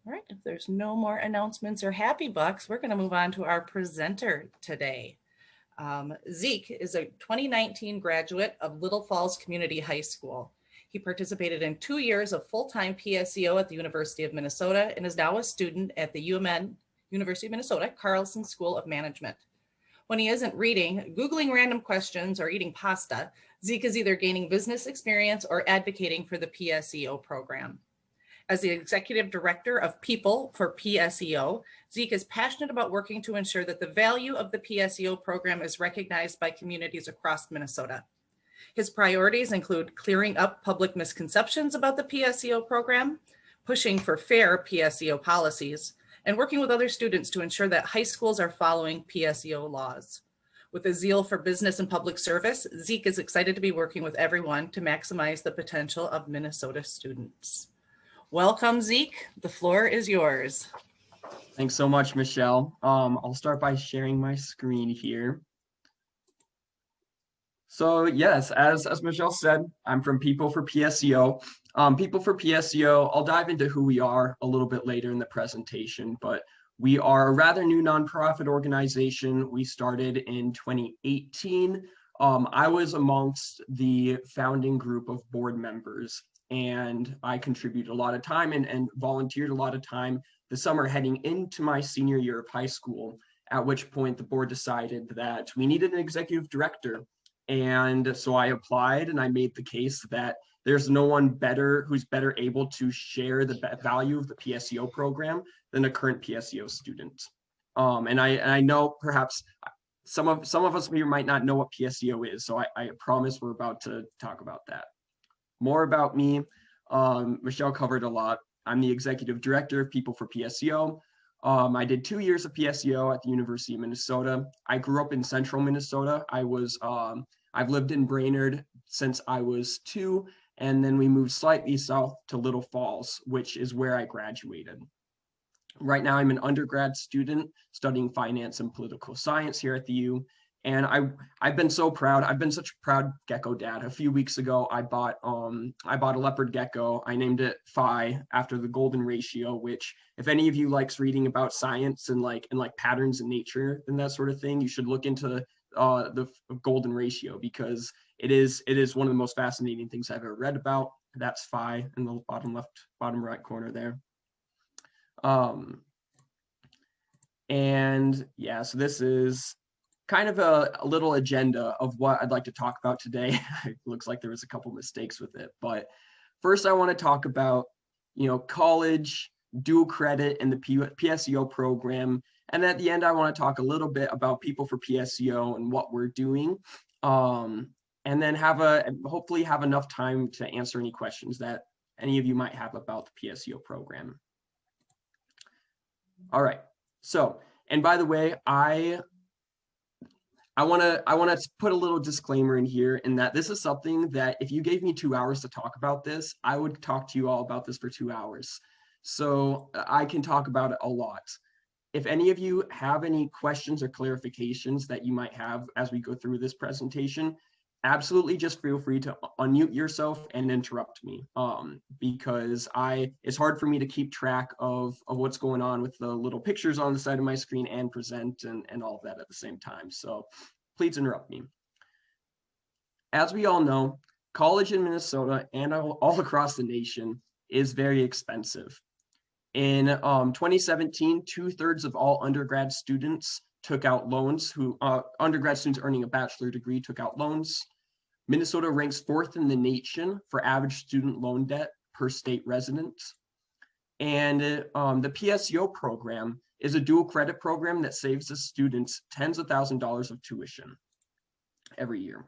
All right, if there's no more announcements or happy bucks, we're going to move on to our presenter today. Zeke is a 2019 graduate of Little Falls Community High School. He participated in 2 years of full-time PSEO at the University of Minnesota and is now a student at the UMN, University of Minnesota, Carlson School of Management. When he isn't reading, Googling random questions, or eating pasta, Zeke is either gaining business experience or advocating for the PSEO program. As the executive director of People for PSEO, Zeke is passionate about working to ensure that the value of the PSEO program is recognized by communities across Minnesota. His priorities include clearing up public misconceptions about the PSEO program, pushing for fair PSEO policies, and working with other students to ensure that high schools are following PSEO laws. With a zeal for business and public service, Zeke is excited to be working with everyone to maximize the potential of Minnesota students. Welcome, Zeke. The floor is yours. Thanks so much, Michelle. I'll start by sharing my screen here. So yes, as Michelle said, I'm from People for PSEO. People for PSEO, I'll dive into who we are a little bit later in the presentation, but we are a rather new nonprofit organization. We started in 2018. I was amongst the founding group of board members, and I contributed a lot of time and volunteered a lot of time the summer heading into my senior year of high school, at which point the board decided that we needed an executive director. And so I applied, and I made the case that there's no one better who's better able to share the value of the PSEO program than a current PSEO student. And I know perhaps some of us here might not know what PSEO is, so I promise we're about to talk about that. More about me. Michelle covered a lot. I'm the executive director of People for PSEO. I did 2 years of PSEO at the University of Minnesota. I grew up in central Minnesota. I've lived in Brainerd since I was 2, and then we moved slightly south to Little Falls, which is where I graduated. Right now, I'm an undergrad student studying finance and political science here at the U. And I've been so proud. I've been such a proud gecko dad. A few weeks ago, I bought a leopard gecko. I named it Phi after the golden ratio, which if any of you likes reading about science and like patterns in nature and that sort of thing, you should look into the golden ratio, because it is one of the most fascinating things I've ever read about. That's Phi in the bottom right corner there. And yeah, so this is kind of a little agenda of what I'd like to talk about today. It looks like there was a couple mistakes with it, but first I want to talk about, college, dual credit, and the PSEO program. And at the end, I want to talk a little bit about People for PSEO and what we're doing. And then hopefully have enough time to answer any questions that any of you might have about the PSEO program. All right. So, and by the way, I want to put a little disclaimer in here, in that this is something that if you gave me 2 hours to talk about this, I would talk to you all about this for 2 hours. So I can talk about it a lot. If any of you have any questions or clarifications that you might have as we go through this presentation, absolutely just feel free to unmute yourself and interrupt me, because it's hard for me to keep track of what's going on with the little pictures on the side of my screen and present and all of that at the same time. So please interrupt me. As we all know, college in Minnesota and all across the nation is very expensive. In 2017, 2/3 of all undergrad students took out loans. Undergrad students earning a bachelor degree took out loans. Minnesota ranks 4th in the nation for average student loan debt per state resident. And the PSEO program is a dual credit program that saves the students tens of thousands of dollars of tuition every year.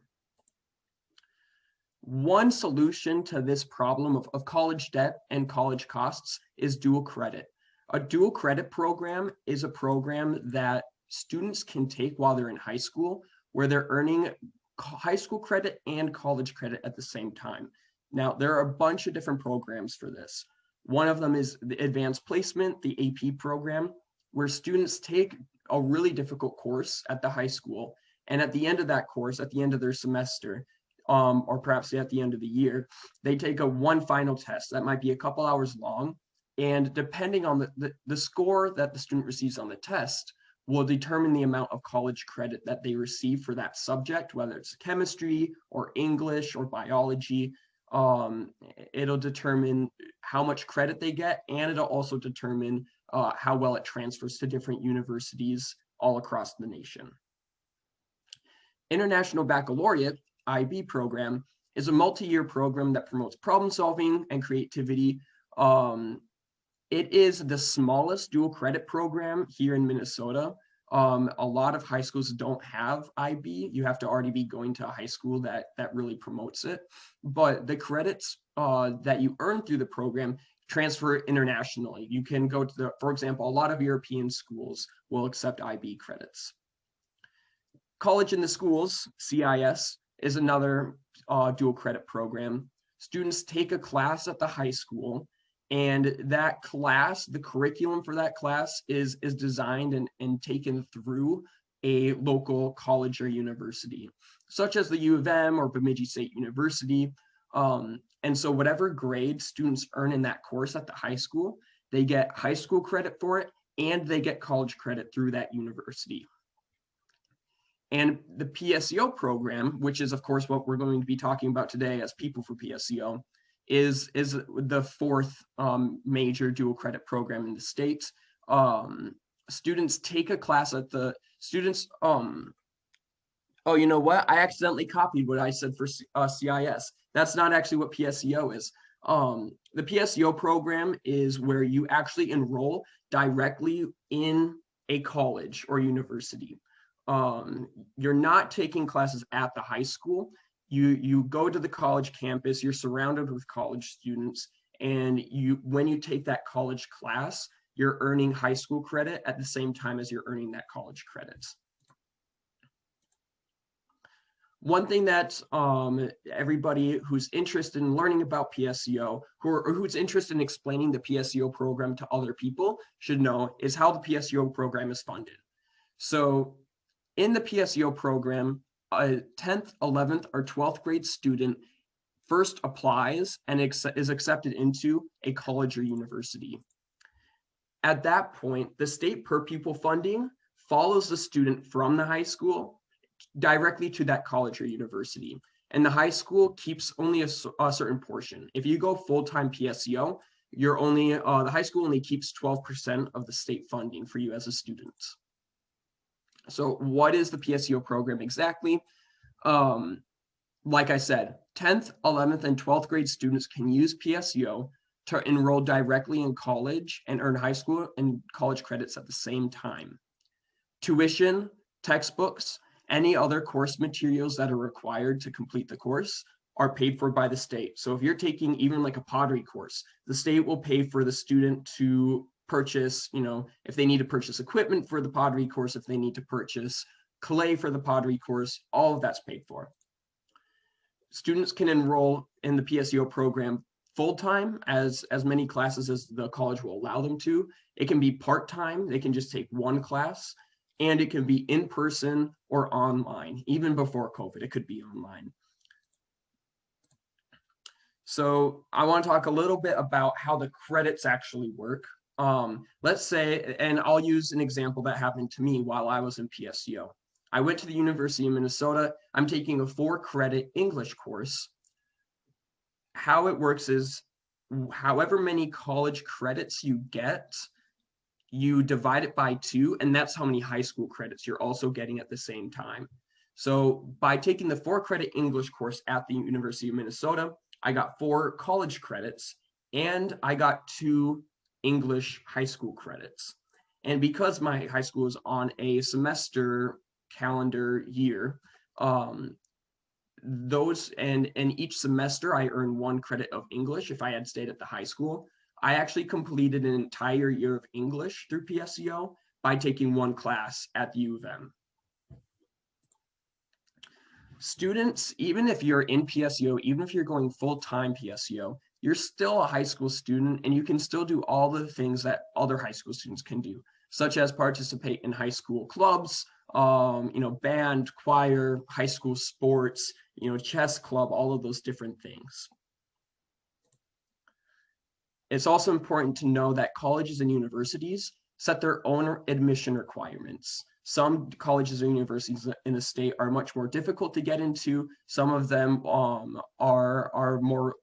One solution to this problem of college debt and college costs is dual credit. A dual credit program is a program that students can take while they're in high school, where they're earning high school credit and college credit at the same time. Now, there are a bunch of different programs for this. One of them is the advanced placement, the AP program, where students take a really difficult course at the high school. And at the end of that course, at the end of their semester, or perhaps at the end of the year, they take one final test that might be a couple hours long. And depending on the score that the student receives on the test will determine the amount of college credit that they receive for that subject, whether it's chemistry or English or biology. It'll determine how much credit they get, and it'll also determine how well it transfers to different universities all across the nation. International Baccalaureate, IB program, is a multi-year program that promotes problem solving and creativity. It is the smallest dual credit program here in Minnesota. A lot of high schools don't have IB. You have to already be going to a high school that really promotes it. But the credits that you earn through the program transfer internationally. You can go to for example, a lot of European schools will accept IB credits. College in the Schools, CIS, is another dual credit program. Students take a class at the high school, and that class, the curriculum for that class is designed and taken through a local college or university, such as the U of M or Bemidji State University. And so whatever grade students earn in that course at the high school, they get high school credit for it, and they get college credit through that university. And the PSEO program, which is of course what we're going to be talking about today as People for PSEO, is the fourth major dual credit program in the state. Students take a class at the students. Oh, you know what? I accidentally copied what I said for CIS. That's not actually what PSEO is. The PSEO program is where you actually enroll directly in a college or university. You're not taking classes at the high school. You go to the college campus, you're surrounded with college students, and when you take that college class, you're earning high school credit at the same time as you're earning that college credits. One thing that everybody who's interested in learning about PSEO, or who's interested in explaining the PSEO program to other people should know is how the PSEO program is funded. So in the PSEO program, a 10th, 11th, or 12th grade student first applies and is accepted into a college or university. At that point, the state per pupil funding follows the student from the high school directly to that college or university. And the high school keeps only a certain portion. If you go full-time PSEO, the high school only keeps 12% of the state funding for you as a student. So what is the PSEO program exactly? Like I said, 10th, 11th, and 12th grade students can use PSEO to enroll directly in college and earn high school and college credits at the same time. Tuition, textbooks, any other course materials that are required to complete the course are paid for by the state. So if you're taking even like a pottery course, the state will pay for the student to purchase, if they need to purchase equipment for the pottery course, if they need to purchase clay for the pottery course, all of that's paid for. Students can enroll in the PSEO program full-time, as many classes as the college will allow them to. It can be part-time, they can just take one class, and it can be in person or online. Even before COVID, it could be online. So I want to talk a little bit about how the credits actually work. Let's say, and I'll use an example that happened to me while I was in PSEO. I went to the University of Minnesota. I'm taking a 4-credit English course. How it works is however many college credits you get, you divide it by 2, and that's how many high school credits you're also getting at the same time. So by taking the 4-credit English course at the University of Minnesota, I got 4 college credits, and I got 2 English high school credits. And because my high school is on a semester calendar year, each semester I earned 1 credit of English if I had stayed at the high school. I actually completed an entire year of English through PSEO by taking 1 class at the U of M. Students, even if you're in PSEO, even if you're going full-time PSEO, you're still a high school student, and you can still do all the things that other high school students can do, such as participate in high school clubs, band, choir, high school sports, chess club, all of those different things. It's also important to know that colleges and universities set their own admission requirements. Some colleges and universities in the state are much more difficult to get into. Some of them are more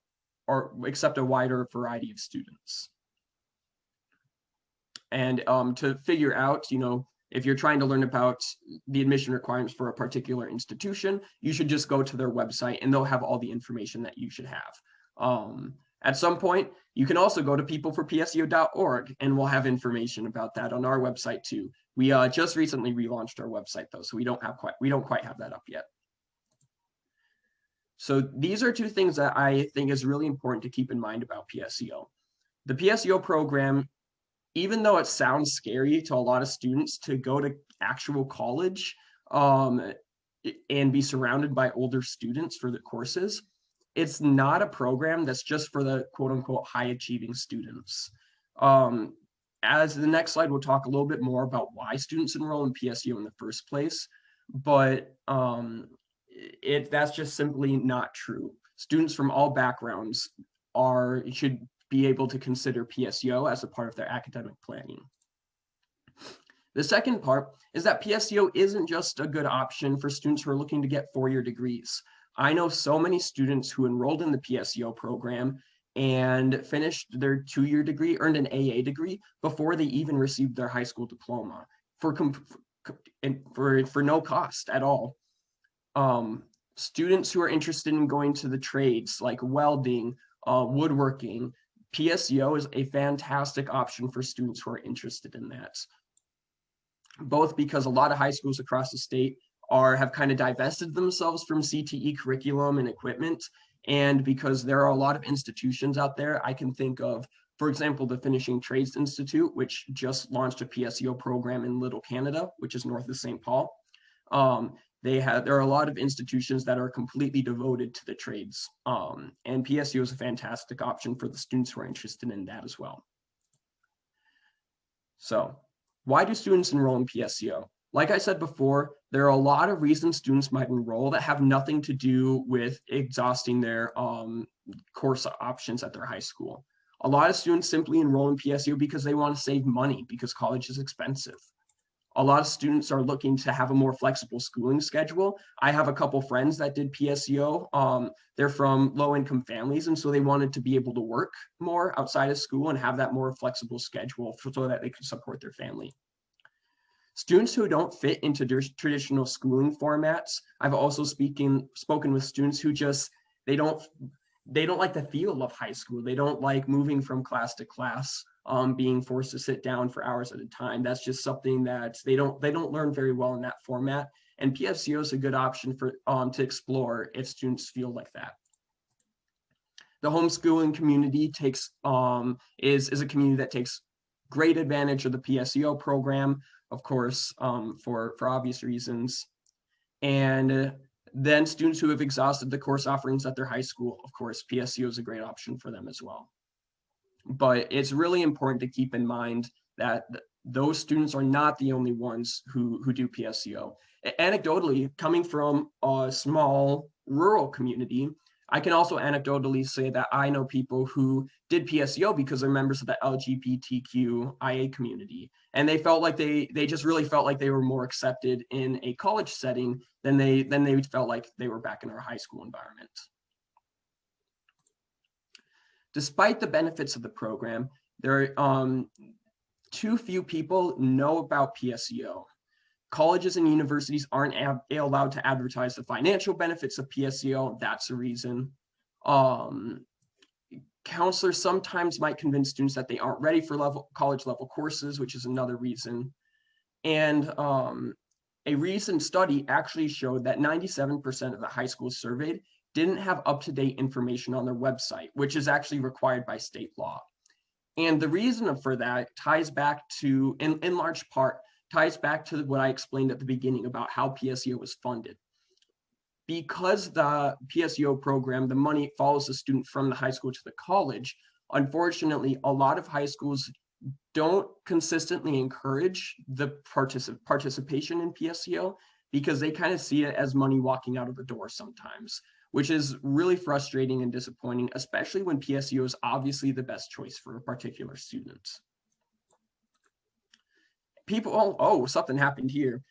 or accept a wider variety of students. And to figure out, if you're trying to learn about the admission requirements for a particular institution, you should just go to their website and they'll have all the information that you should have. At some point, you can also go to peopleforpseo.org and we'll have information about that on our website too. We just recently relaunched our website though, so we don't quite have that up yet. So these are two things that I think is really important to keep in mind about PSEO. The PSEO program, even though it sounds scary to a lot of students to go to actual college and be surrounded by older students for the courses, it's not a program that's just for the quote unquote high achieving students. As the next slide, we'll talk a little bit more about why students enroll in PSEO in the first place, but that's just simply not true. Students from all backgrounds should be able to consider PSEO as a part of their academic planning. The second part is that PSEO isn't just a good option for students who are looking to get four-year degrees. I know so many students who enrolled in the PSEO program and finished their two-year degree, earned an AA degree before they even received their high school diploma for no cost at all. Students who are interested in going to the trades like welding, woodworking, PSEO is a fantastic option for students who are interested in that. Both because a lot of high schools across the state have kind of divested themselves from CTE curriculum and equipment, and because there are a lot of institutions out there. I can think of, for example, the Finishing Trades Institute, which just launched a PSEO program in Little Canada, which is north of St. Paul. There are a lot of institutions that are completely devoted to the trades, and PSEO is a fantastic option for the students who are interested in that as well. So why do students enroll in PSEO? Like I said before, there are a lot of reasons students might enroll that have nothing to do with exhausting their course options at their high school. A lot of students simply enroll in PSEO because they want to save money because college is expensive. A lot of students are looking to have a more flexible schooling schedule. I have a couple friends that did PSEO. They're from low-income families, and so they wanted to be able to work more outside of school and have that more flexible schedule so that they can support their family. Students who don't fit into traditional schooling formats, I've also spoken with students who just, they don't like the feel of high school. They don't like moving from class to class, being forced to sit down for hours at a time. That's just something that they don't learn very well in that format. And PSEO is a good option for to explore if students feel like that. The homeschooling community is a community that takes great advantage of the PSEO program, of course, for obvious reasons. And then students who have exhausted the course offerings at their high school, of course, PSEO is a great option for them as well. But it's really important to keep in mind that those students are not the only ones who do PSEO. Anecdotally, coming from a small rural community, I can also anecdotally say that I know people who did PSEO because they're members of the LGBTQIA community. And they felt like they just really felt like they were more accepted in a college setting than they felt like they were back in our high school environment. Despite the benefits of the program, there are too few people know about PSEO. Colleges and universities aren't allowed to advertise the financial benefits of PSEO. That's a reason. Counselors sometimes might convince students that they aren't ready for college level courses, which is another reason. And a recent study actually showed that 97% of the high schools surveyed didn't have up-to-date information on their website, which is actually required by state law. And the reason for that ties back to, in large part, ties back to what I explained at the beginning about how PSEO was funded. Because the PSEO program, the money follows the student from the high school to the college, unfortunately, a lot of high schools don't consistently encourage the participation in PSEO because they kind of see it as money walking out of the door sometimes. which is really frustrating and disappointing, especially when PSEO is obviously the best choice for a particular student. People, oh, something happened here.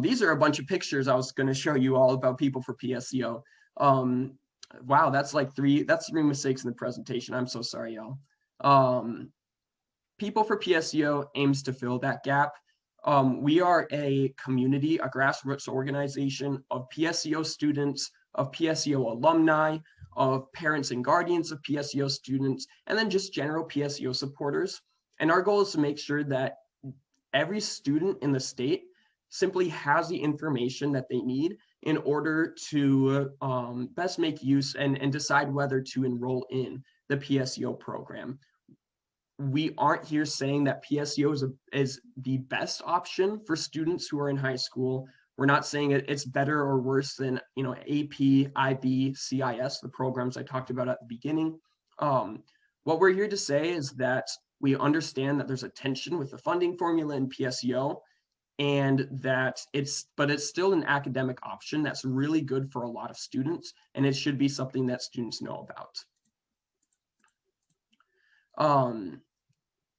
These are a bunch of pictures I was going to show you all about people for PSEO. Wow, that's three mistakes in the presentation. I'm so sorry, y'all. People for PSEO aims to fill that gap. We are a community, a grassroots organization of PSEO students, of PSEO alumni, of parents and guardians of PSEO students, and then just general PSEO supporters. And our goal is to make sure that every student in the state simply has the information that they need in order to best make use and decide whether to enroll in the PSEO program. We aren't here saying that PSEO is the best option for students who are in high school. We're not saying it's better or worse than AP, IB, CIS, the programs I talked about at the beginning. What we're here to say is that we understand that there's a tension with the funding formula in PSEO, and that it's still an academic option that's really good for a lot of students, and it should be something that students know about.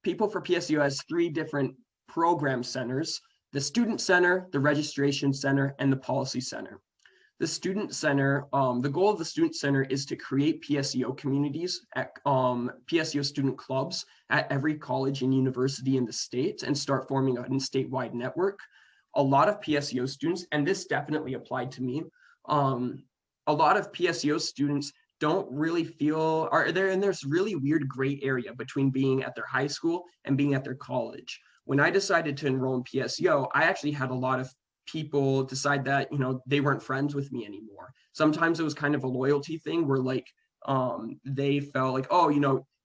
People for PSEO has 3 different program centers: the Student Center, the Registration Center, and the Policy Center. The Student Center, the goal of the Student Center is to create PSEO communities at PSEO student clubs at every college and university in the state and start forming a statewide network. A lot of PSEO students, and this definitely applied to me, a lot of PSEO students don't really feel, and there's really weird gray area between being at their high school and being at their college. When I decided to enroll in PSEO, I actually had a lot of people decide that they weren't friends with me anymore. Sometimes it was kind of a loyalty thing where they felt like, oh,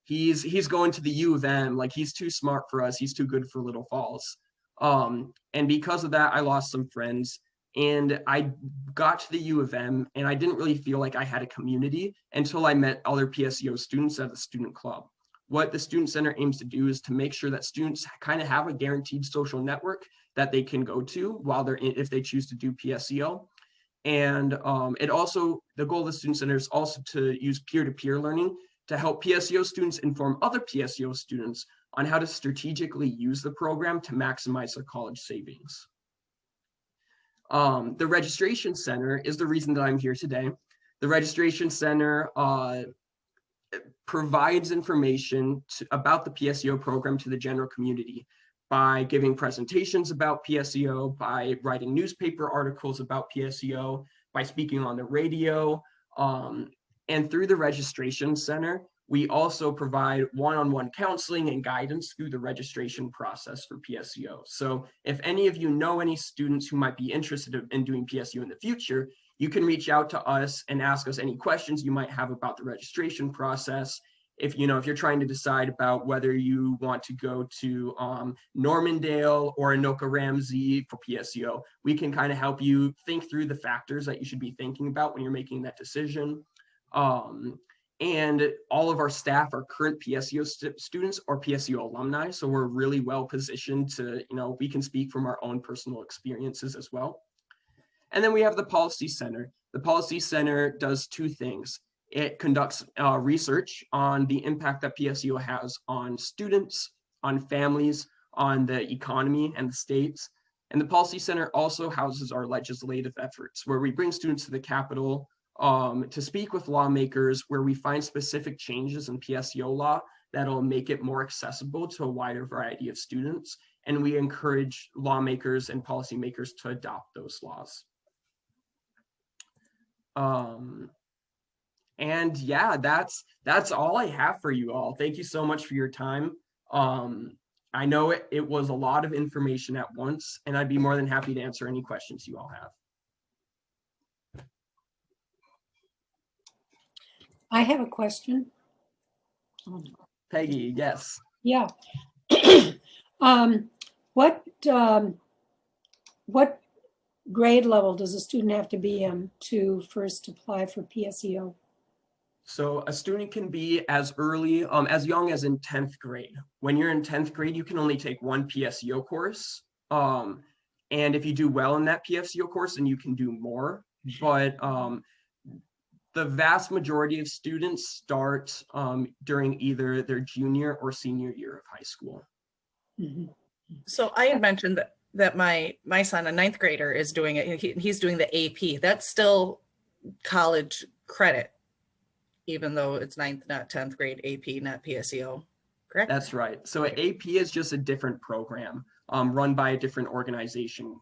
he's going to the U of M, like he's too smart for us, he's too good for Little Falls. And because of that, I lost some friends, and I got to the U of M and I didn't really feel like I had a community until I met other PSEO students at the student club. What the Student Center aims to do is to make sure that students kind of have a guaranteed social network that they can go to while if they choose to do PSEO. And the goal of the Student Center is also to use peer-to-peer learning to help PSEO students inform other PSEO students on how to strategically use the program to maximize their college savings. The Registration Center is the reason that I'm here today. The Registration Center provides information about the PSEO program to the general community by giving presentations about PSEO, by writing newspaper articles about PSEO, by speaking on the radio. And through the Registration Center, we also provide one-on-one counseling and guidance through the registration process for PSEO. So if any of you know any students who might be interested in doing PSEO in the future, you can reach out to us and ask us any questions you might have about the registration process. If you're trying to decide about whether you want to go to Normandale or Anoka Ramsey for PSEO, we can kind of help you think through the factors that you should be thinking about when you're making that decision. And all of our staff are current PSEO students or PSEO alumni, so we're really well positioned to, we can speak from our own personal experiences as well. And then we have the Policy Center. The Policy Center does 2 things. It conducts research on the impact that PSEO has on students, on families, on the economy and the states. And the Policy Center also houses our legislative efforts, where we bring students to the Capitol to speak with lawmakers, where we find specific changes in PSEO law that'll make it more accessible to a wider variety of students. And we encourage lawmakers and policymakers to adopt those laws. And yeah, that's all I have for you all. Thank you so much for your time. I know it was a lot of information at once, and I'd be more than happy to answer any questions you all have. I have a question. Peggy, yes. Yeah. What grade level does a student have to be in to first apply for PSEO? So a student can be as young as in 10th grade. When you're in 10th grade, you can only take 1 PSEO course. And if you do well in that PSEO course, then you can do more. But The vast majority of students start during either their junior or senior year of high school. Mhm. So I had mentioned that my son, a ninth grader, is doing it. He's doing the AP. That's still college credit, even though it's ninth, not 10th grade AP, not PSEO. Correct? That's right. So AP is just a different program run by a different organization.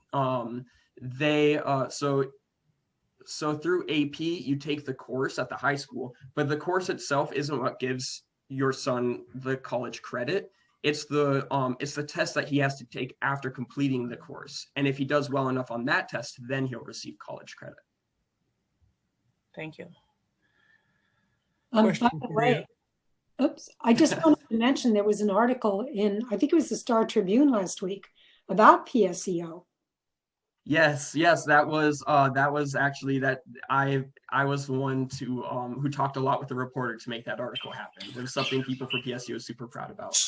So through AP, you take the course at the high school, but the course itself isn't what gives your son the college credit. It's the test that he has to take after completing the course. And if he does well enough on that test, then he'll receive college credit. Thank you. By Question the for way, oops, I just wanted to mention there was an article in, I think it was the Star Tribune last week about PSEO. Yes, that was actually that I was the one to who talked a lot with the reporter to make that article happen. It was something people for PSU is super proud about.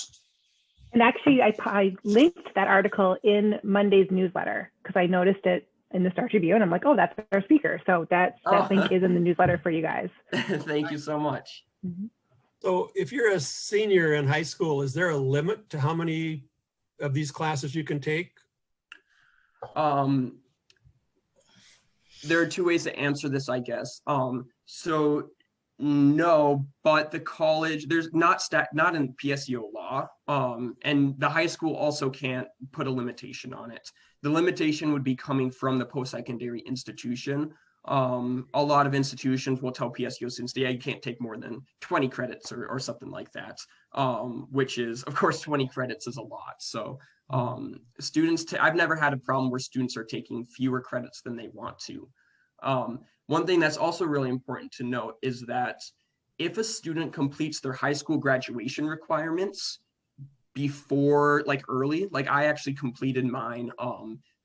And actually, I linked that article in Monday's newsletter because I noticed it in the Star Tribune. I'm like, oh, that's our speaker. So that link is in the newsletter for you guys. Thank you so much. Mm-hmm. So if you're a senior in high school, is there a limit to how many of these classes you can take? There are two ways to answer this, I guess. So no, but the college, there's not in PSEO law, and the high school also can't put a limitation on it. The limitation would be coming from the post-secondary institution. A lot of institutions will tell PSEO students, yeah, you can't take more than 20 credits or something like that, which is, of course, 20 credits is a lot. So students, I've never had a problem where students are taking fewer credits than they want to. One thing that's also really important to note is that if a student completes their high school graduation requirements before, like early, like I actually completed mine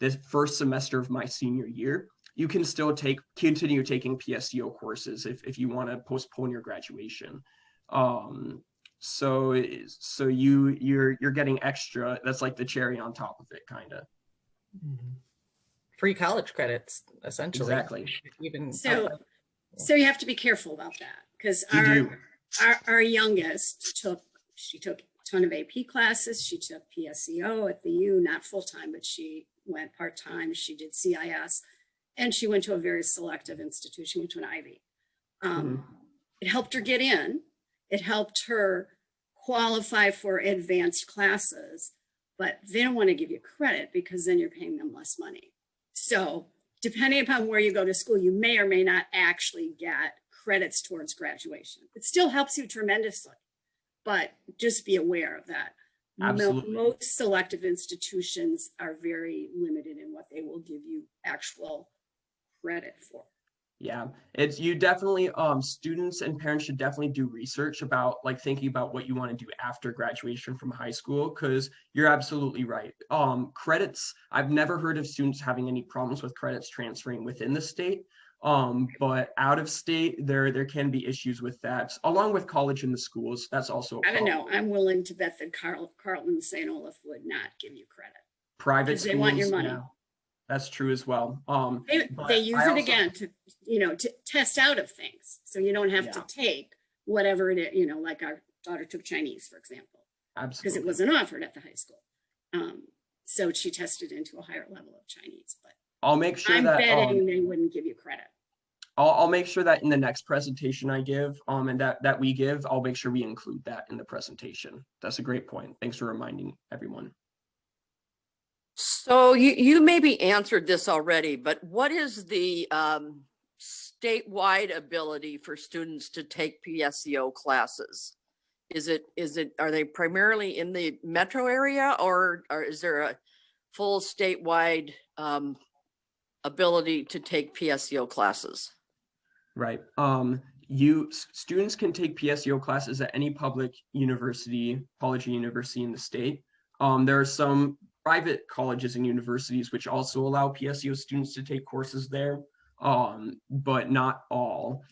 this first semester of my senior year, you can still continue taking PSEO courses if you want to postpone your graduation. So you're getting extra. That's like the cherry on top of it, kind of. Mm-hmm. Free college credits, essentially. Exactly. Even So you have to be careful about that because You do. our youngest took a ton of AP classes. She took PSEO at the U, not full time, but she went part time. She did CIS, and she went to a very selective institution, went to an Ivy. It helped her get in. It helped her qualify for advanced classes, but they don't want to give you credit because then you're paying them less money. So depending upon where you go to school, you may or may not actually get credits towards graduation. It still helps you tremendously, but just be aware of that. Absolutely. Most selective institutions are very limited in what they will give you actual credit for. Yeah, it's you definitely students and parents should definitely do research about like thinking about what you want to do after graduation from high school, because you're absolutely right. Credits, I've never heard of students having any problems with credits transferring within the state. But out of state, there can be issues with that, along with college in the schools. That's also a I don't know. problem. I'm willing to bet that Carlton and St. Olaf would not give you credit. Private Because they want your schools, money. yeah, that's true as well. But They use I it also- again to test out of things. So you don't have to take whatever it is, like our daughter took Chinese, for example, because Absolutely. it wasn't offered at the high school. So she tested into a higher level of Chinese, but I'll make sure I'm that betting they wouldn't give you credit. I'll make sure that in the next presentation I give, and that we give, I'll make sure we include that in the presentation. That's a great point. Thanks for reminding everyone. So you maybe answered this already, but what is the statewide ability for students to take PSEO classes? Are they primarily in the metro area, or is there a full statewide ability to take PSEO classes? Right. Students can take PSEO classes at any public university, college or university in the state. There are some private colleges and universities which also allow PSEO students to take courses there, but not all.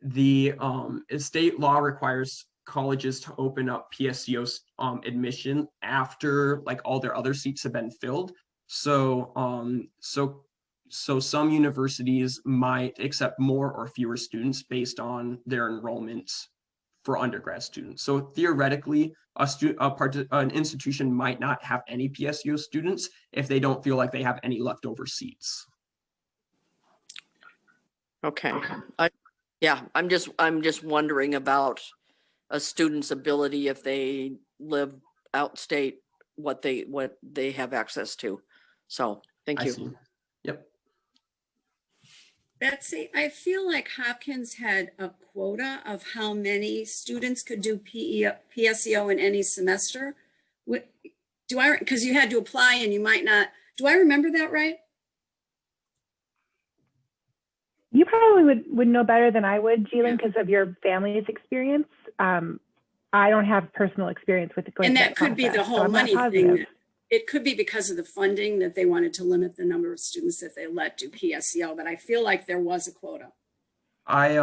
The state law requires colleges to open up PSEO admission after like all their other seats have been filled. So So some universities might accept more or fewer students based on their enrollments for undergrad students. So theoretically, an institution might not have any PSEO students if they don't feel like they have any leftover seats. Okay. I'm just wondering about a student's ability if they live outstate, what they have access to. So thank you. I see. Yep. Betsy, I feel like Hopkins had a quota of how many students could do PSEO in any semester. Because you had to apply and you might not, do I remember that right? You probably would know better than I would, Jeelan, because of your family's experience. I don't have personal experience with going. And that could be the whole money thing. It could be because of the funding that they wanted to limit the number of students that they let do PSEO, but I feel like there was a quota. I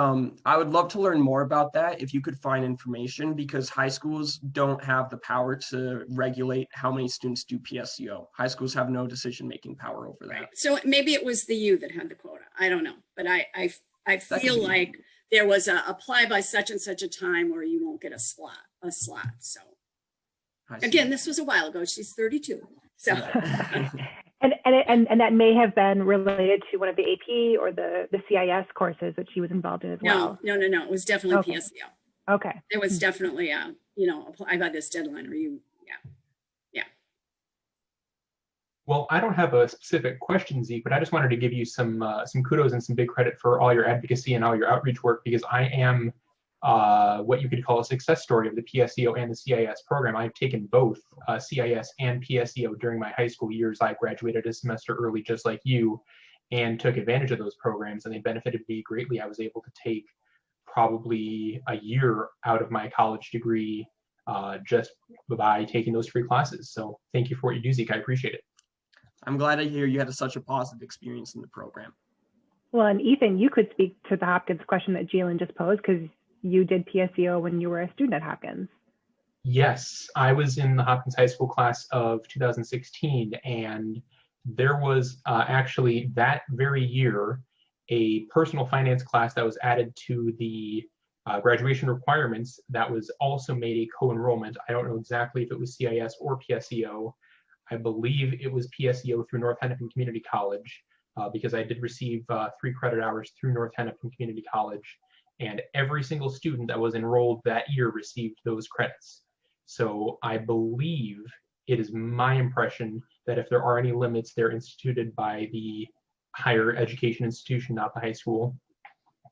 would love to learn more about that if you could find information, because high schools don't have the power to regulate how many students do PSEO. High schools have no decision-making power over that. Right. So maybe it was the U that had the quota. I don't know, but I feel like there was a apply by such and such a time where you won't get a slot. So again, this was a while ago. She's 32. So and that may have been related to one of the AP or the CIS courses that she was involved in as well. No. It was definitely PSEO. Okay. There was definitely apply by this deadline, or yeah. Well, I don't have a specific question, Zeke, but I just wanted to give you some kudos and some big credit for all your advocacy and all your outreach work, because I am what you could call a success story of the PSEO and the CIS program. I've taken both CIS and PSEO during my high school years. I graduated a semester early, just like you, and took advantage of those programs, and they benefited me greatly. I was able to take probably a year out of my college degree just by taking those free classes. So thank you for what you do, Zeke. I appreciate it. I'm glad to hear you had such a positive experience in the program. Well, and Ethan, you could speak to the Hopkins question that Jeelan just posed, because you did PSEO when you were a student at Hopkins. Yes, I was in the Hopkins High School class of 2016, and there was actually that very year a personal finance class that was added to the graduation requirements that was also made a co-enrollment. I don't know exactly if it was CIS or PSEO. I believe it was PSEO through North Hennepin Community College, because I did receive 3 credit hours through North Hennepin Community College, and every single student that was enrolled that year received those credits. So I believe, it is my impression, that if there are any limits, they're instituted by the higher education institution, not the high school,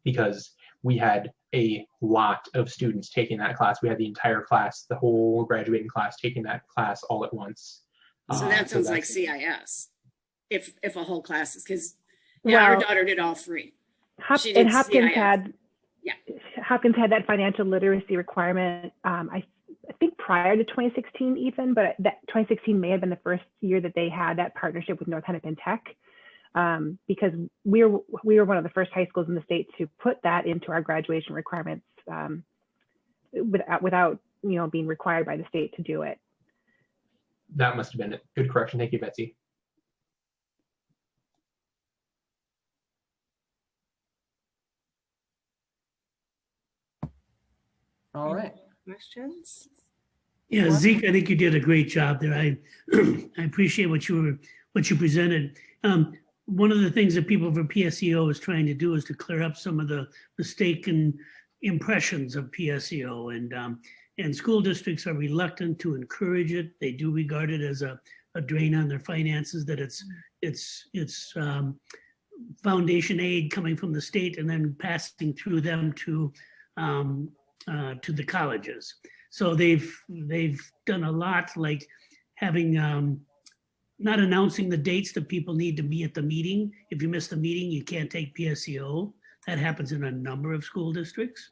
because we had a lot of students taking that class. We had the entire class, the whole graduating class, taking that class all at once. So that sounds like CIS, if a whole class is, because our daughter did all 3. Hopkins had that financial literacy requirement. I think prior to 2016, Ethan, but that 2016 may have been the first year that they had that partnership with North Hennepin Tech, because we were one of the first high schools in the state to put that into our graduation requirements without being required by the state to do it. That must have been it. Good correction. Thank you, Betsy. All right. Questions? Yeah, Zeke, I think you did a great job there. I appreciate what you presented. One of the things that people from PSEO is trying to do is to clear up some of the mistaken impressions of PSEO, and school districts are reluctant to encourage it. They do regard it as a drain on their finances, that it's foundation aid coming from the state and then passing through them to the colleges. So they've done a lot, like having not announcing the dates that people need to be at the meeting. If you miss the meeting, you can't take PSEO. That happens in a number of school districts.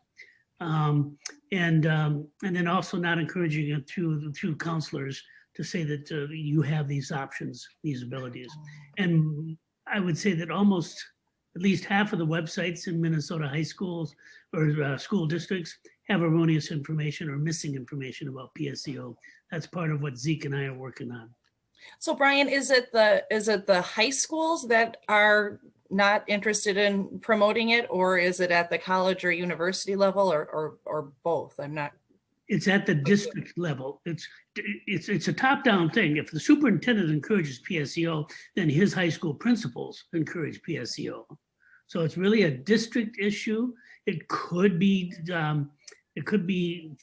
And then also not encouraging it through counselors to say that you have these options, these abilities. And I would say that almost at least half of the websites in Minnesota high schools or school districts have erroneous information or missing information about PSEO. That's part of what Zeke and I are working on. So Brian, is it the high schools that are not interested in promoting it, or is it at the college or university level, or both? I'm not. It's at the district level. It's a top-down thing. If the superintendent encourages PSEO, then his high school principals encourage PSEO. So it's really a district issue. It could be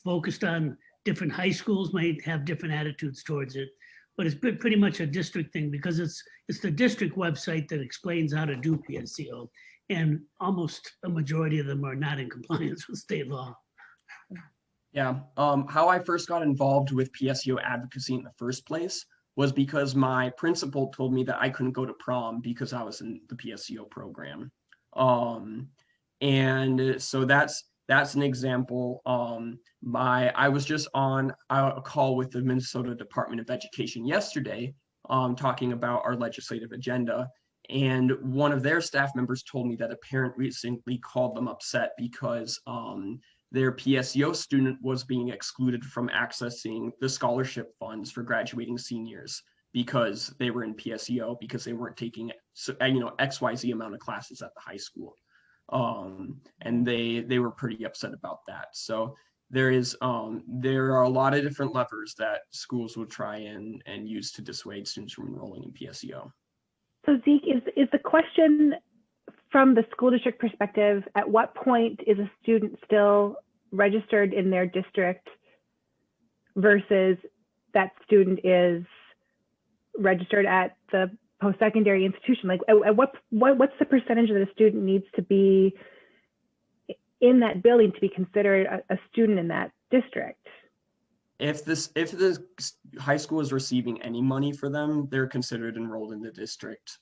focused on different high schools might have different attitudes towards it, but it's pretty much a district thing because it's the district website that explains how to do PSEO, and almost a majority of them are not in compliance with state law. Yeah, how I first got involved with PSEO advocacy in the first place was because my principal told me that I couldn't go to prom because I was in the PSEO program. And so that's an example. I was just on a call with the Minnesota Department of Education yesterday, talking about our legislative agenda. And one of their staff members told me that a parent recently called them upset because their PSEO student was being excluded from accessing the scholarship funds for graduating seniors because they were in PSEO, because they weren't taking, XYZ amount of classes at the high school. And they were pretty upset about that. So there are a lot of different levers that schools will try and use to dissuade students from enrolling in PSEO. So Zeke, is the question from the school district perspective, at what point is a student still registered in their district versus that student is registered at the post-secondary institution? Like, what's the percentage that a student needs to be in that building to be considered a student in that district? If the high school is receiving any money for them, they're considered enrolled in the district.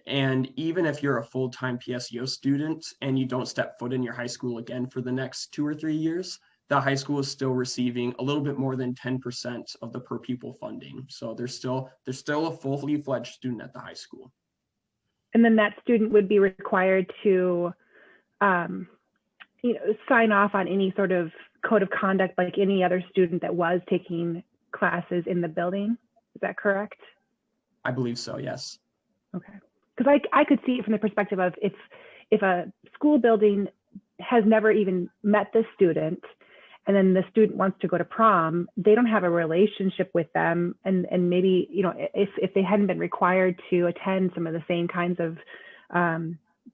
And even if you're a full-time PSEO student and you don't step foot in your high school again for the next 2 or 3 years, the high school is still receiving a little bit more than 10% of the per pupil funding. So they're still a fully fledged student at the high school. And then that student would be required to sign off on any sort of code of conduct like any other student that was taking classes in the building. Is that correct? I believe so, yes. Okay. Because I could see it from the perspective of if a school building has never even met the student, and then the student wants to go to prom, they don't have a relationship with them, and maybe if they hadn't been required to attend some of the same kinds of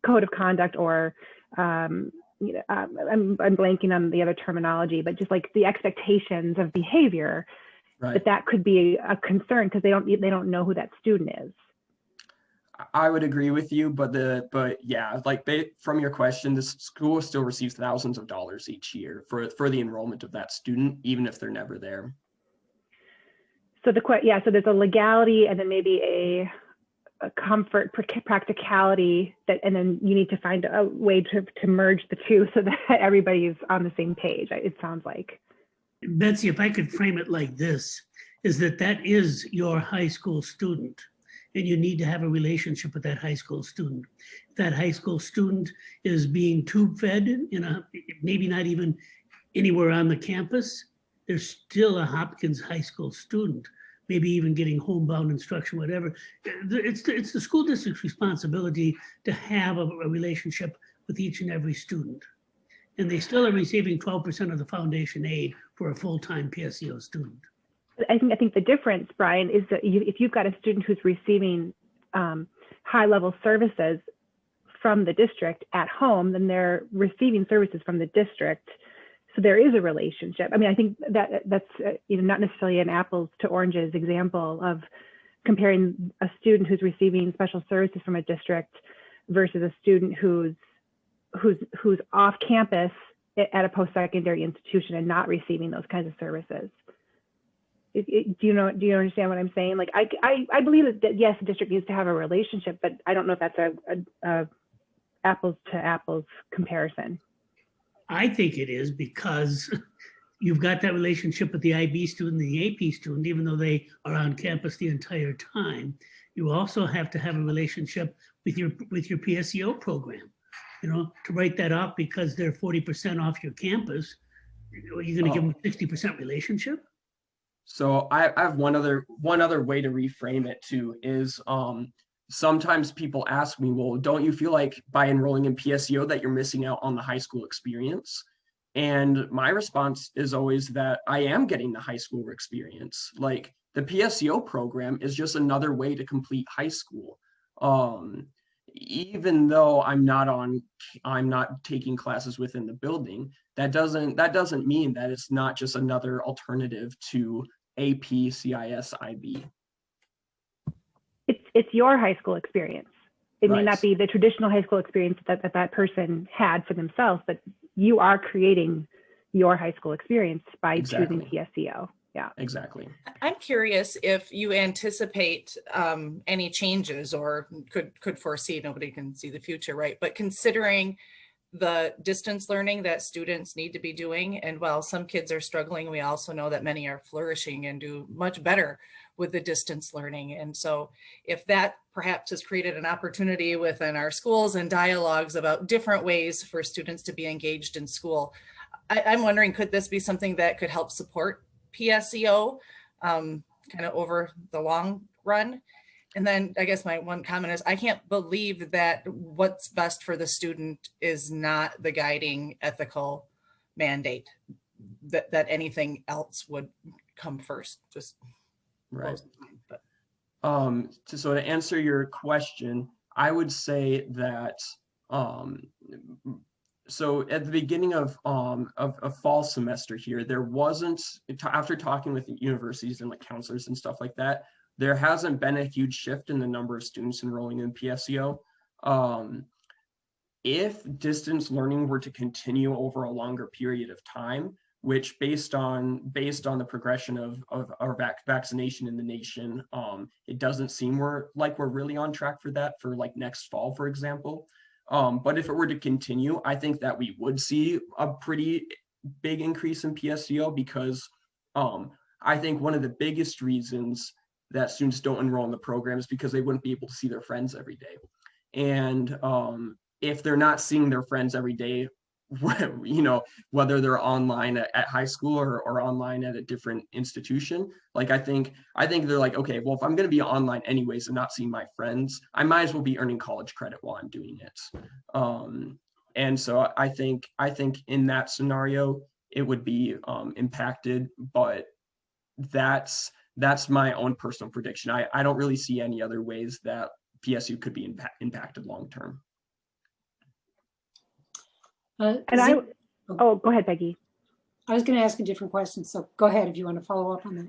code of conduct, or I'm blanking on the other terminology, but just like the expectations of behavior, right, that could be a concern because they don't know who that student is. I would agree with you, but yeah, like from your question, the school still receives thousands of dollars each year for the enrollment of that student, even if they're never there. So so there's a legality and then maybe a comfort, practicality and then you need to find a way to merge the two so that everybody's on the same page. It sounds like. Betsy, if I could frame it like this, is that is your high school student. And you need to have a relationship with that high school student. If that high school student is being tube fed maybe not even anywhere on the campus, they're still a Hopkins high school student, maybe even getting homebound instruction, whatever. It's the school district's responsibility to have a relationship with each and every student. And they still are receiving 12% of the foundation aid for a full-time PSEO student. I think the difference, Brian, is that if you've got a student who's receiving high-level services from the district at home, then they're receiving services from the district. So there is a relationship. I mean, I think that's not necessarily an apples to oranges example of comparing a student who's receiving special services from a district versus a student who's off campus at a post-secondary institution and not receiving those kinds of services. Do you understand what I'm saying? Like, I believe that yes, the district needs to have a relationship, but I don't know if that's a apples to apples comparison. I think it is, because you've got that relationship with the IB student and the AP student, even though they are on campus the entire time. You also have to have a relationship with your PSEO program. To write that off because they're 40% off your campus, are you going to give them a 60% relationship? So I have one other way to reframe it too is sometimes people ask me, well, don't you feel like by enrolling in PSEO that you're missing out on the high school experience? And my response is always that I am getting the high school experience. Like the PSEO program is just another way to complete high school. Even though I'm not taking classes within the building, that doesn't mean that it's not just another alternative to AP, CIS, IB. It's your high school experience. It may Right. not be the traditional high school experience that person had for themselves, but you are creating your high school experience by Exactly. choosing PSEO. Yeah. Exactly. I'm curious if you anticipate any changes or could foresee, nobody can see the future, right? But considering the distance learning that students need to be doing, and while some kids are struggling, we also know that many are flourishing and do much better with the distance learning. And so if that perhaps has created an opportunity within our schools and dialogues about different ways for students to be engaged in school, I'm wondering, could this be something that could help support PSEO kind of over the long run? And then I guess my one comment is, I can't believe that what's best for the student is not the guiding ethical mandate, that anything else would come first. Just Right. but. So to answer your question, I would say that so at the beginning of fall semester here, there wasn't, after talking with the universities and like counselors and stuff like that, there hasn't been a huge shift in the number of students enrolling in PSEO. If distance learning were to continue over a longer period of time, which based on the progression of our vaccination in the nation, it doesn't seem like we're really on track for that for like next fall, for example. But if it were to continue, I think that we would see a pretty big increase in PSEO because I think one of the biggest reasons that students don't enroll in the program is because they wouldn't be able to see their friends every day. And if they're not seeing their friends every day, you know, whether they're online at high school or online at a different institution, like I think they're like, okay, well, if I'm going to be online anyways and not seeing my friends, I might as well be earning college credit while I'm doing it. And so I think in that scenario, it would be impacted, but that's my own personal prediction. I don't really see any other ways that PSU could be impacted long term. And go ahead, Peggy. I was going to ask a different question, so go ahead if you want to follow up on that.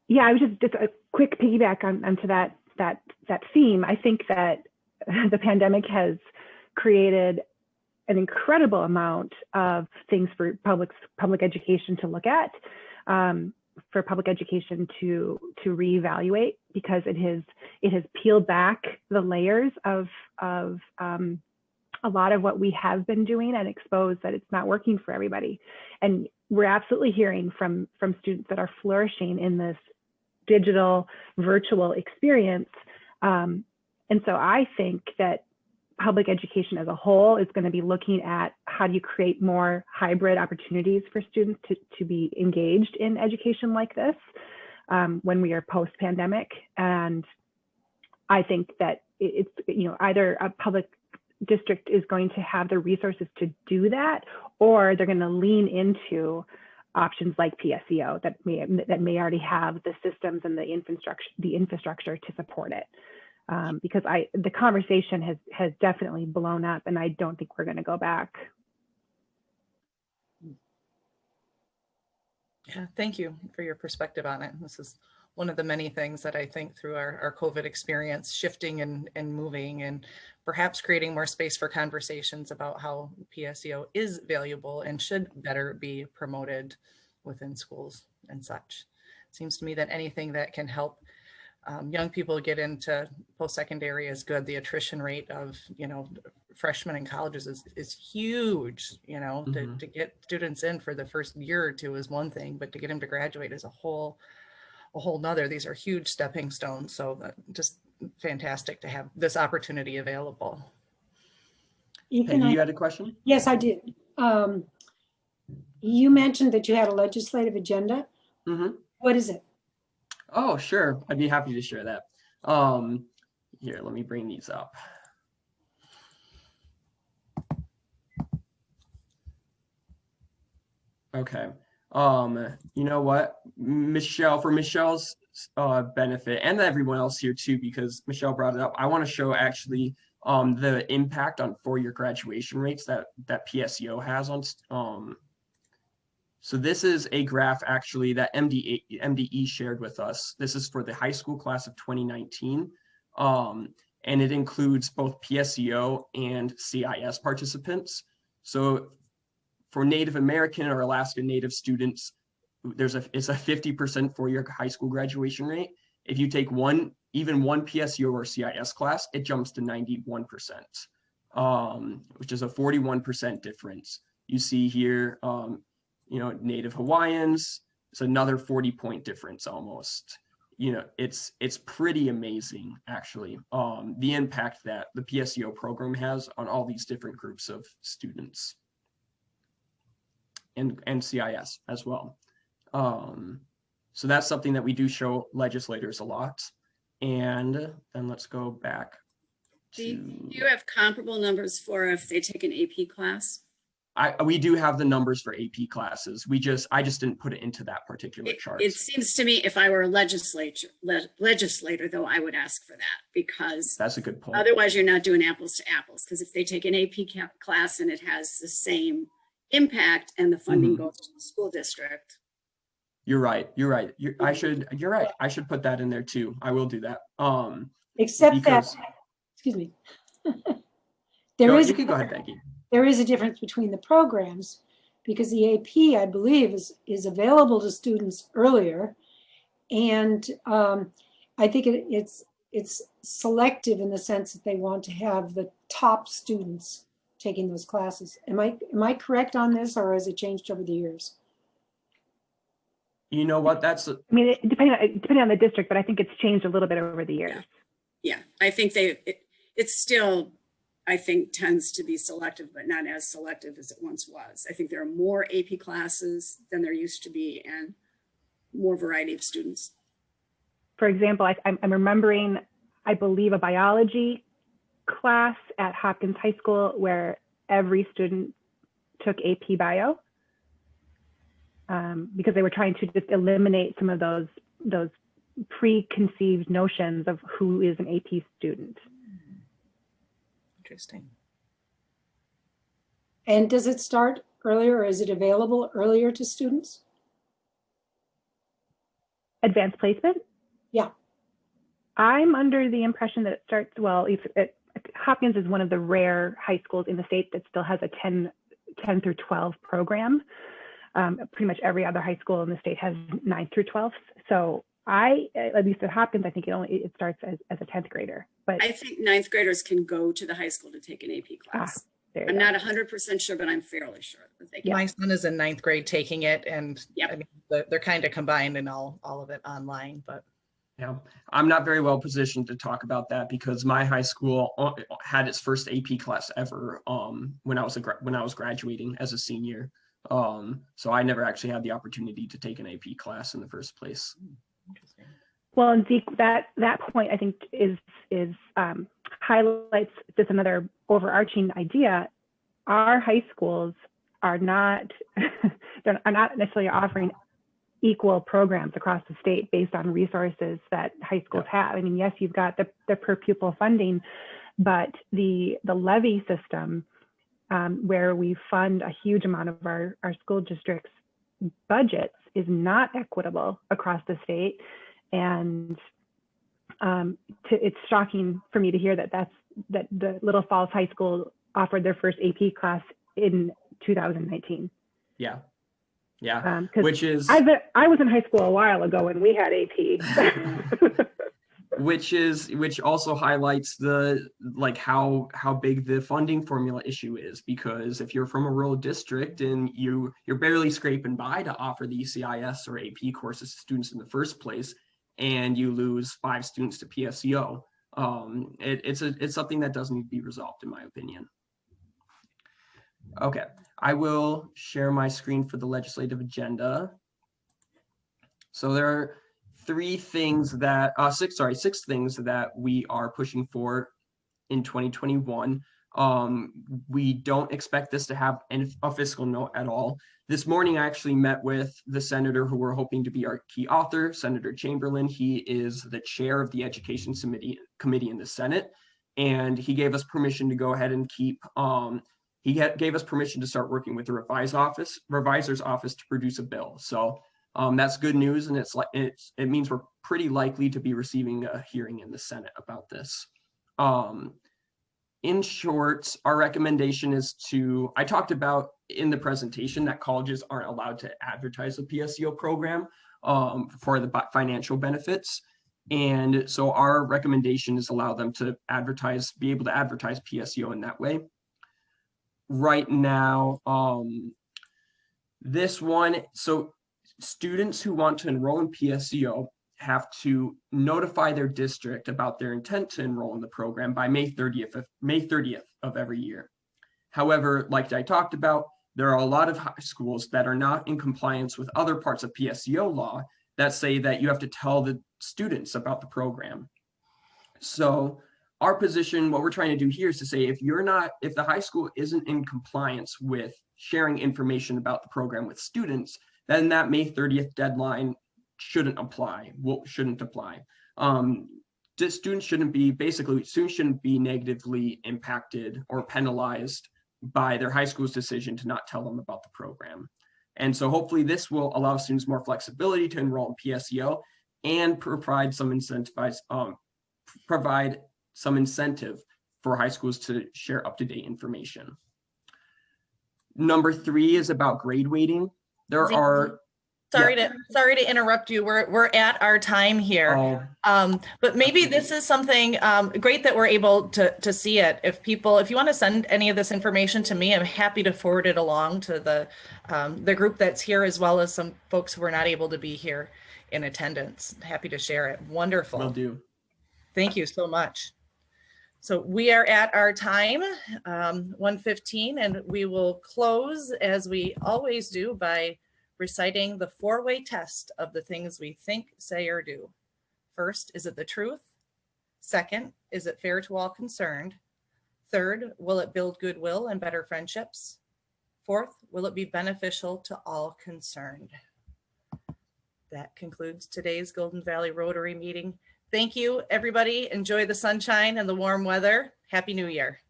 Yeah, I was just a quick piggyback onto that theme. I think that the pandemic has created an incredible amount of things for public education to look at, for public education to reevaluate, because it has peeled back the layers of a lot of what we have been doing and exposed that it's not working for everybody. And we're absolutely hearing from students that are flourishing in this digital virtual experience. And so I think that public education as a whole is going to be looking at how do you create more hybrid opportunities for students to be engaged in education like this when we are post-pandemic. And I think that it's, you know, either a public district is going to have the resources to do that, or they're going to lean into options like PSEO that may already have the systems and the infrastructure to support it. Because the conversation has definitely blown up, and I don't think we're going to go back. Yeah, thank you for your perspective on it. This is one of the many things that I think through our COVID experience, shifting and moving and perhaps creating more space for conversations about how PSEO is valuable and should better be promoted within schools and such. It seems to me that anything that can help young people get into post-secondary is good. The attrition rate of, you know, freshmen in colleges is huge. You know, Mm-hmm. to get students in for the first year or two is one thing, but to get them to graduate is a whole nother. These are huge stepping stones. So just fantastic to have this opportunity available. Peggy, you had a question? Yes, I did. You mentioned that you had a legislative agenda. Mm-hmm. What is it? Oh, sure. I'd be happy to share that. Here, let me bring these up. Okay. You know what, Michelle, for Michelle's benefit and everyone else here too, because Michelle brought it up, I want to show actually the impact on four-year graduation rates that PSEO has on so this is a graph actually that MDE shared with us. This is for the high school class of 2019. And it includes both PSEO and CIS participants. So for Native American or Alaska Native students, it's a 50% four-year high school graduation rate. If you take even one PSEO or CIS class, it jumps to 91%, which is a 41% difference. You see here, you know, Native Hawaiians, it's another 40-point difference almost. You know, it's pretty amazing actually, the impact that the PSEO program has on all these different groups of students. And CIS as well. So that's something that we do show legislators a lot. And then let's go back to... Do you have comparable numbers for if they take an AP class? We do have the numbers for AP classes. I just didn't put it into that particular chart. It seems to me if I were a legislator though, I would ask for that, because that's a good point. Otherwise you're not doing apples to apples, because if they take an AP class and it has the same impact and the funding goes to the school district. You're right. You're right. You're right. I should put that in there too. I will do that. Except that, excuse me. You can go ahead, Becky. There is a difference between the programs, because the AP, I believe, is available to students earlier, and I think it's selective in the sense that they want to have the top students taking those classes. Am I correct on this, or has it changed over the years? You know what? I mean, depending on the district, but I think it's changed a little bit over the years. Yeah, I think it's still, I think, tends to be selective, but not as selective as it once was. I think there are more AP classes than there used to be, and more variety of students. For example, I'm remembering, I believe, a biology class at Hopkins High School where every student took AP Bio, because they were trying to just eliminate some of those preconceived notions of who is an AP student. Interesting. And does it start earlier, or is it available earlier to students? Advanced placement? Yeah. I'm under the impression that it starts, well, Hopkins is one of the rare high schools in the state that still has a 10 through 12 program. Pretty much every other high school in the state has 9 through 12. So at least at Hopkins, I think it starts as a 10th grader. But I think 9th graders can go to the high school to take an AP class. I'm not 100% sure, but I'm fairly sure that they can. My son is in 9th grade taking it, and yep. I mean, they're kind of combined and all of it online, but. Yeah, I'm not very well positioned to talk about that because my high school had its first AP class ever when I was graduating as a senior. So I never actually had the opportunity to take an AP class in the first place. Well, and Zeke, that point I think is highlights just another overarching idea. Our high schools are not necessarily offering equal programs across the state based on resources that high schools have. I mean, yes, you've got the per pupil funding, but the levy system, where we fund a huge amount of our school districts' budgets, is not equitable across the state. And it's shocking for me to hear that the Little Falls High School offered their first AP class in 2019. Yeah. Yeah, which is I was in high school a while ago and we had AP. which also highlights how big the funding formula issue is, because if you're from a rural district and you're barely scraping by to offer the CIS or AP courses to students in the first place, and you lose 5 students to PSEO, it's something that does need to be resolved, in my opinion. Okay, I will share my screen for the legislative agenda. So there are six things that we are pushing for in 2021. We don't expect this to have a fiscal note at all. This morning, I actually met with the senator who we're hoping to be our key author, Senator Chamberlain. He is the chair of the Education Committee in the Senate, and he gave us permission to go ahead and gave us permission to start working with the revisor's office to produce a bill. So that's good news, and it means we're pretty likely to be receiving a hearing in the Senate about this. In short, our recommendation is I talked about in the presentation that colleges aren't allowed to advertise the PSEO program for the financial benefits. And so our recommendation is allow them to be able to advertise PSEO in that way. Right now, so students who want to enroll in PSEO have to notify their district about their intent to enroll in the program by May 30th of every year. However, like I talked about, there are a lot of high schools that are not in compliance with other parts of PSEO law that say that you have to tell the students about the program. So our position, what we're trying to do here is to say, if the high school isn't in compliance with sharing information about the program with students, then that May 30th deadline shouldn't apply. Students shouldn't be negatively impacted or penalized by their high school's decision to not tell them about the program. And so hopefully this will allow students more flexibility to enroll in PSEO and provide some incentive for high schools to share up-to-date information. Number 3 is about grade weighting. Sorry to interrupt you. We're at our time here. But maybe this is something great that we're able to see it. If you want to send any of this information to me, I'm happy to forward it along to the group that's here, as well as some folks who are not able to be here in attendance. Happy to share it. Wonderful. Will do. Thank you so much. So we are at our time, 1:15, and we will close as we always do by reciting the 4-way test of the things we think, say, or do. First, is it the truth? Second, is it fair to all concerned? Third, will it build goodwill and better friendships? Fourth, will it be beneficial to all concerned? That concludes today's Golden Valley Rotary meeting. Thank you, everybody. Enjoy the sunshine and the warm weather. Happy New Year.